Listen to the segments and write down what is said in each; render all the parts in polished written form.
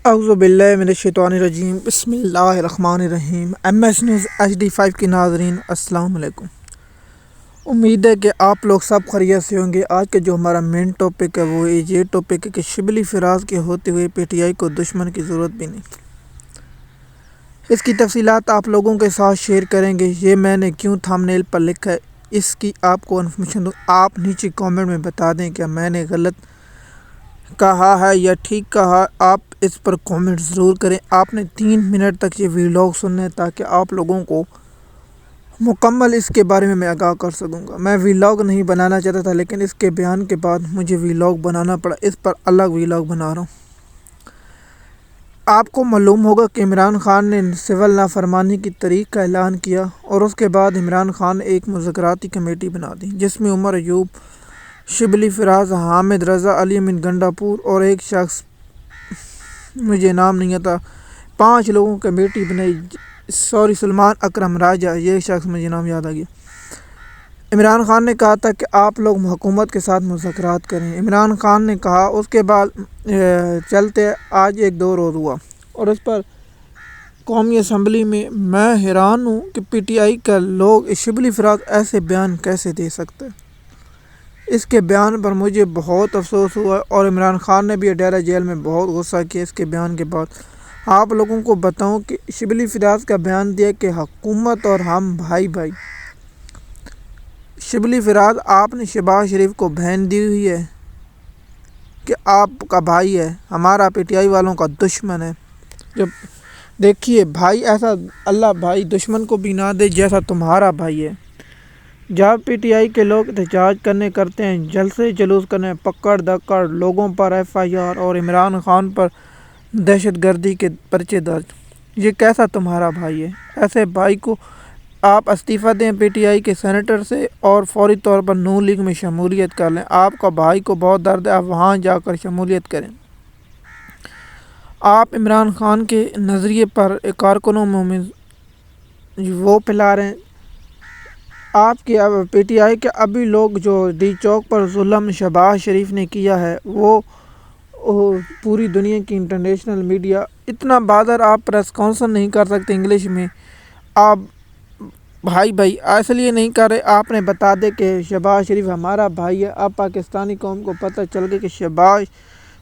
اعوذ باللہ من الشیطان الرجیم، بسم اللہ الرحمن الرحیم۔ MS نیوز HD5 کے ناظرین السلام علیکم۔ امید ہے کہ آپ لوگ سب خیریت سے ہوں گے۔ آج کا جو ہمارا مین ٹاپک ہے وہ یہ ٹاپک ہے کہ شبلی فراز کے ہوتے ہوئے PTI کو دشمن کی ضرورت بھی نہیں۔ اس کی تفصیلات آپ لوگوں کے ساتھ شیئر کریں گے۔ یہ میں نے کیوں تھمبنیل پر لکھا ہے اس کی آپ کو انفارمیشن دوں۔ آپ نیچے کامنٹ میں بتا دیں کہ میں نے غلط کہا ہے یا ٹھیک کہا، آپ اس پر کامنٹ ضرور کریں۔ آپ نے 3 منٹ تک یہ ویلاگ سننا ہے تاکہ آپ لوگوں کو مکمل اس کے بارے میں آگاہ کر سکوں گا۔ میں ویلاگ نہیں بنانا چاہتا تھا لیکن اس کے بیان کے بعد مجھے ویلاگ بنانا پڑا، اس پر الگ ویلاگ بنا رہا ہوں۔ آپ کو معلوم ہوگا کہ عمران خان نے سول نافرمانی کی تاریخ کا اعلان کیا اور اس کے بعد عمران خان نے ایک مذاکراتی کمیٹی بنا دی جس میں عمر ایوب، شبلی فراز، حامد رضا، علی امین گنڈا پور اور ایک شخص مجھے نام نہیں آتا، 5 لوگوں کی کمیٹی بنائی۔ سلمان اکرم راجہ، یہ شخص مجھے نام یاد آ گیا۔ عمران خان نے کہا تھا کہ آپ لوگ حکومت کے ساتھ مذاکرات کریں۔ عمران خان نے کہا، اس کے بعد چلتے آج 1-2 روز ہوا اور اس پر قومی اسمبلی میں حیران ہوں کہ PTI کا لوگ شبلی فراز ایسے بیان کیسے دے سکتے ہیں۔ اس کے بیان پر مجھے بہت افسوس ہوا اور عمران خان نے بھی اڈیرہ جیل میں بہت غصہ کیا اس کے بیان کے بعد۔ آپ لوگوں کو بتاؤں کہ شبلی فراز کا بیان دیا کہ حکومت اور ہم بھائی بھائی۔ شبلی فراز، آپ نے شہباز شریف کو بہن دی ہوئی ہے کہ آپ کا بھائی ہے، ہمارا PTI والوں کا دشمن ہے۔ جب دیکھیے بھائی، ایسا اللہ بھائی دشمن کو بھی نہ دے جیسا تمہارا بھائی ہے۔ جب PTI کے لوگ احتجاج کرتے ہیں، جلسے جلوس کرنے، پکڑ دکڑ، لوگوں پر FIR اور عمران خان پر دہشت گردی کے پرچے درج، یہ کیسا تمہارا بھائی ہے؟ ایسے بھائی کو آپ استعفیٰ دیں PTI کے سینیٹر سے اور فوری طور پر نون لیگ میں شمولیت کر لیں۔ آپ کا بھائی کو بہت درد ہے، آپ وہاں جا کر شمولیت کریں۔ آپ عمران خان کے نظریے پر کارکنوں میں وہ پھیلا رہے ہیں۔ آپ کے PTI کے ابھی لوگ جو ڈی چوک پر ظلم شہباز شریف نے کیا ہے وہ پوری دنیا کی انٹرنیشنل میڈیا اتنا بادر آپ پریس کانفرنس نہیں کر سکتے انگلش میں۔ آپ بھائی بھائی اس لیے نہیں کر رہے، آپ نے بتا دے کہ شہباز شریف ہمارا بھائی ہے۔ اب پاکستانی قوم کو پتہ چل گیا کہ شہباز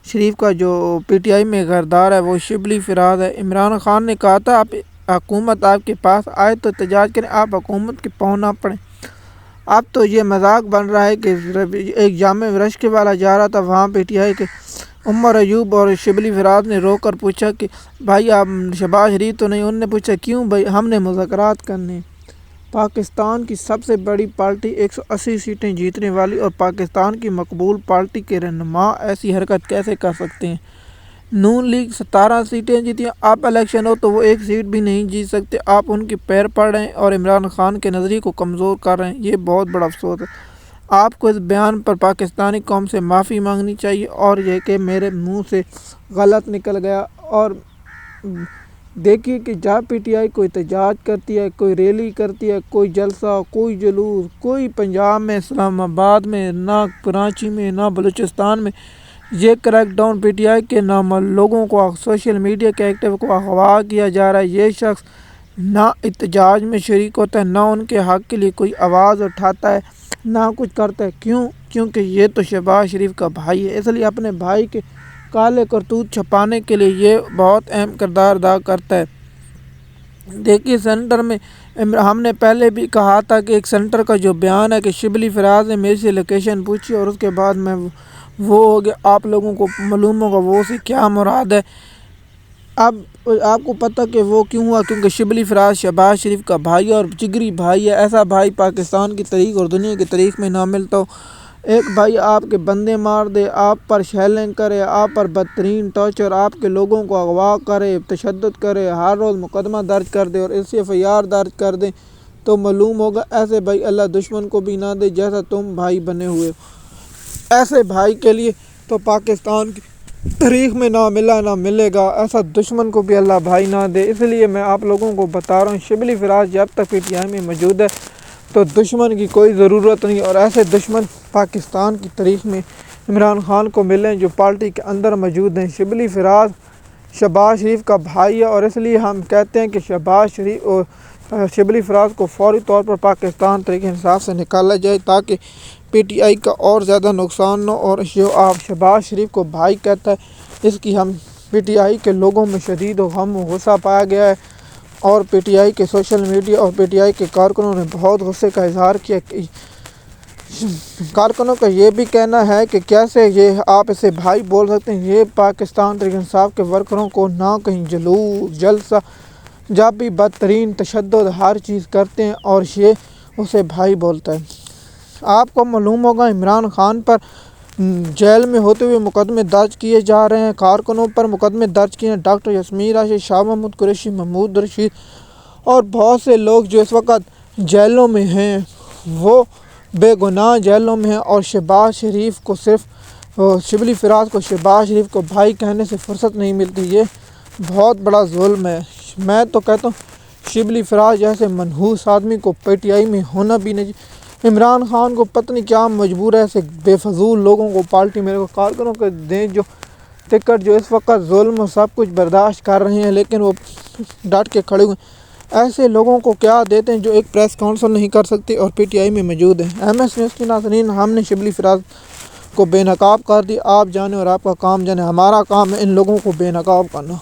شریف کا جو PTI میں غدار ہے وہ شبلی فراز ہے۔ عمران خان نے کہا تھا آپ حکومت آپ کے پاس آئے تو احتجاج کریں، آپ حکومت کے پاؤں نہ پڑیں۔ اب تو یہ مذاق بن رہا ہے کہ ایک جامع رشک والا جا رہا تھا، وہاں PTI کے عمر ایوب اور شبلی فراز نے رو کر پوچھا کہ بھائی آپ شہباز شریف تو نہیں؟ انہوں نے پوچھا کیوں بھائی؟ ہم نے مذاکرات کرنے۔ پاکستان کی سب سے بڑی پارٹی 180 سیٹیں جیتنے والی اور پاکستان کی مقبول پارٹی کے رہنما ایسی حرکت کیسے کر سکتے ہیں؟ نون لیگ 17 سیٹیں جیتی ہیں، آپ الیکشن ہو تو وہ 1 سیٹ بھی نہیں جیت سکتے۔ آپ ان کے پیر پڑ رہے ہیں اور عمران خان کے نظریے کو کمزور کر رہے ہیں، یہ بہت بڑا افسوس ہے۔ آپ کو اس بیان پر پاکستانی قوم سے معافی مانگنی چاہیے اور یہ کہ میرے منہ سے غلط نکل گیا۔ اور دیکھیے کہ جب PTI کوئی احتجاج کرتی ہے، کوئی ریلی کرتی ہے، کوئی جلسہ، کوئی جلوس، کوئی پنجاب میں، اسلام آباد میں، نہ کراچی میں، نہ بلوچستان میں، یہ کریک ڈاؤن PTI کے نام لوگوں کو سوشل میڈیا کے ایکٹیو کو اغوا کیا جا رہا ہے۔ یہ شخص نہ احتجاج میں شریک ہوتا ہے، نہ ان کے حق کے لیے کوئی آواز اٹھاتا ہے، نہ کچھ کرتا ہے۔ کیونکہ یہ تو شہباز شریف کا بھائی ہے، اس لیے اپنے بھائی کے کالے کرتوت چھپانے کے لیے یہ بہت اہم کردار ادا کرتا ہے۔ دیکھیے سینٹر میں ہم نے پہلے بھی کہا تھا کہ ایک سینٹر کا جو بیان ہے کہ شبلی فراز نے میرے سے لوکیشن پوچھی اور اس کے بعد میں وہ ہو گیا، آپ لوگوں کو معلوم ہوگا وہ سے کیا مراد ہے۔ اب آپ کو پتہ کہ وہ کیوں ہوا، کیونکہ شبلی فراز شہباز شریف کا بھائی اور جگری بھائی ہے۔ ایسا بھائی پاکستان کی تاریخ اور دنیا کی تاریخ میں نہ ملتا ہو۔ ایک بھائی آپ کے بندے مار دے، آپ پر شیلنگ کرے، آپ پر بدترین ٹارچر، آپ کے لوگوں کو اغوا کرے، تشدد کرے، ہر روز مقدمہ درج کر دے اور اس سے FIR درج کر دیں تو معلوم ہوگا ایسے بھائی اللہ دشمن کو بھی نہ دے جیسا تم بھائی بنے ہوئے ہو۔ ایسے بھائی کے لیے تو پاکستان کی تاریخ میں نہ ملا نہ ملے گا، ایسا دشمن کو بھی اللہ بھائی نہ دے۔ اس لیے میں آپ لوگوں کو بتا رہا ہوں شبلی فراز جب تک PTI میں موجود ہے تو دشمن کی کوئی ضرورت نہیں، اور ایسے دشمن پاکستان کی تاریخ میں عمران خان کو ملیں جو پارٹی کے اندر موجود ہیں۔ شبلی فراز شہباز شریف کا بھائی ہے، اور اس لیے ہم کہتے ہیں کہ شہباز شریف اور شبلی فراز کو فوری طور پر پاکستان تحریک انصاف سے نکالا جائے تاکہ پی ٹی آئی کا اور زیادہ نقصان نہ ہو۔ اور جو آپ شہباز شریف کو بھائی کہتا ہے، اس کی ہم پی ٹی آئی کے لوگوں میں شدید و غم و غصہ پایا گیا ہے، اور پی ٹی آئی کے سوشل میڈیا اور پی ٹی آئی کے کارکنوں نے بہت غصے کا اظہار کیا۔ کارکنوں کا یہ بھی کہنا ہے کہ کیسے یہ آپ اسے بھائی بول سکتے ہیں، یہ پاکستان تحریک انصاف کے ورکروں کو نہ کہیں جلوس جلسہ جب بھی بدترین تشدد ہر چیز کرتے ہیں اور یہ اسے بھائی بولتا ہے۔ آپ کو معلوم ہوگا عمران خان پر جیل میں ہوتے ہوئے مقدمے درج کیے جا رہے ہیں، کارکنوں پر مقدمے درج کیے ہیں، ڈاکٹر یاسمین راشد، شاہ محمود قریشی، محمود رشید اور بہت سے لوگ جو اس وقت جیلوں میں ہیں وہ بے گناہ جیلوں میں ہیں، اور شہباز شریف کو صرف شبلی فراز کو شہباز شریف کو بھائی کہنے سے فرصت نہیں ملتی۔ یہ بہت بڑا ظلم ہے۔ میں تو کہتا ہوں شبلی فراز جیسے منحوس آدمی کو پی ٹی آئی میں ہونا بھی نہیں چاہیے۔ عمران خان کو پتہ نہیں کیا مجبور ہے ایسے بے فضول لوگوں کو پارٹی میرے کو کارکنوں کو دیں جو ٹکٹ، جو اس وقت ظلم و سب کچھ برداشت کر رہے ہیں لیکن وہ ڈٹ کے کھڑے ہوئے ہیں۔ ایسے لوگوں کو کیا دیتے ہیں جو ایک پریس کانفرنس نہیں کر سکتے اور پی ٹی آئی میں موجود ہیں۔ ایم ایس نیوز کے ناظرین، ہم نے شبلی فراز کو بے نقاب کر دی، آپ جانے اور آپ کا کام جانے، ہمارا کام ہے ان لوگوں کو بے نقاب کرنا۔